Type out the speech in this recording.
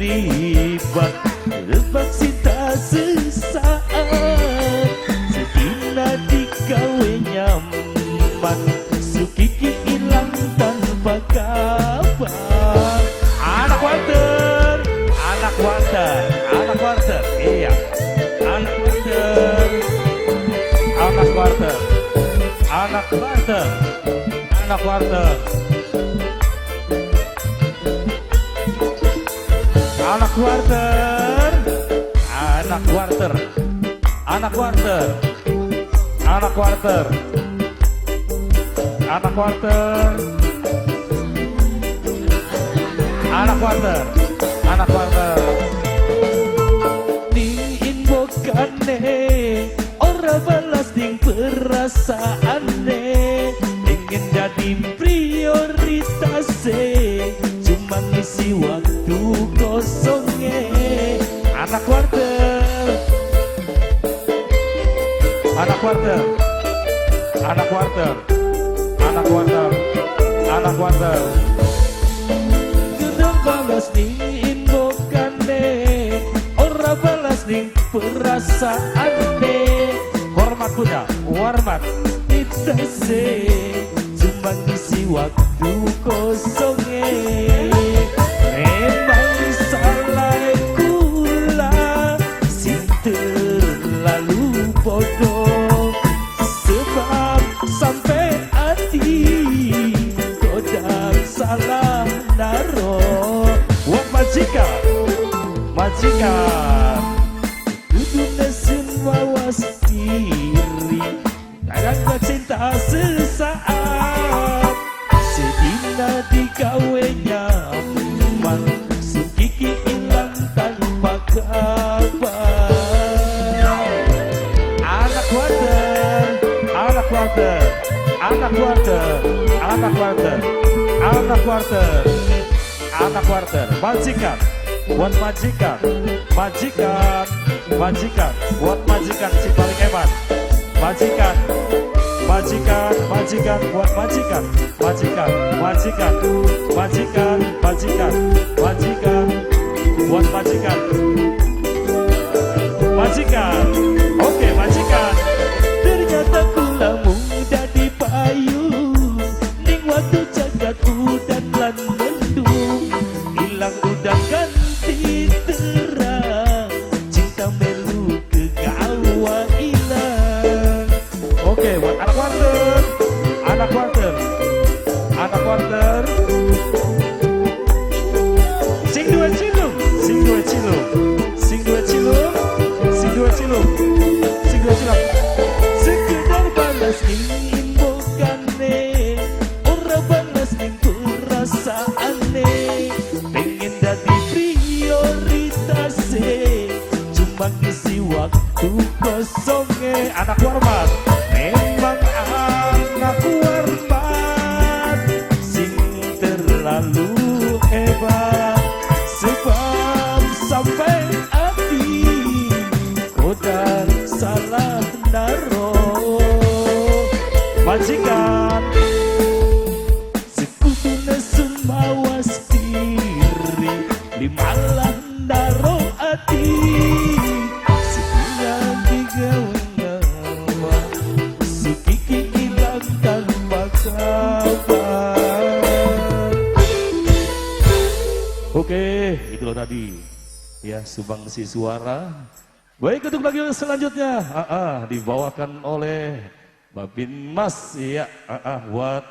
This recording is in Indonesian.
terlibat rebak cinta sesaat, sedina digawe nyaman, sukiki hilang tanpa kabar. Anak Warter, anak Warter, anak Warter, iya, anak Warter, anak Warter, anak Warter, anak Warter, anak Warter, anak Warter, anak Warter, anak Warter, anak Warter, anak Warter, anak Warter. Diinbokane ora balas ding perasaane, ingin jadi prioritas, cuma ngisi waktu kosongnya. Anak Warter, anak Warter, anak Warter, anak Warter, anak Warter. Gedang balas ning inbokane, ora balas ning perasaane. Hormat punya, hormat ditase, cuma ngisi waktu kosongnya. Memang salah kula sing terlalu bodoh, sebab sampai hati kodang salah naro. Buat majikan, majikan kudu nesin wawas diri, kadang cinta sesaat, sedina digawe nyaman, sukiki hilang tanpa kabar. Anak Warter, anak Warter, anak Warter, anak Warter, anak Warter, anak Warter. Majikan, buat majikan, majikan, majikan, buat majikan si paling hebat. Majikan, majikan, majikan, buat majikan, majikan, majikan, majikan, majikan, majikan, buat majikan, majikan. Oke, majikan. Ternyata kula muda dipayung, ning waktu jagat udan lan mendung, hilang udah ganti terang, cinta melu ke gawa hilang. Oke, buat anak Warter, anak Warter, anak Warter. Sing dua cilung, sing dua cilung, sing dua cilung, sing dua cilung, sing dua cilung. Sekedar balas ingin bokane, ora balas ning perasaane, pengen dadi prioritas, cuma ngisi waktu kosongnya. Anak Warmat, memang anak Warmat sing terlalu hebat, sebab sampai hati kodang salah naro. Majikan sekutu nesun mawas diri, di malah naro hati, sedina digawe nyawa, sukiki hilang tanpa kabar. Oke, itulah tadi ya sumbangsi suara. Baik, untuk lagu selanjutnya dibawakan oleh Babin Mas ya, buat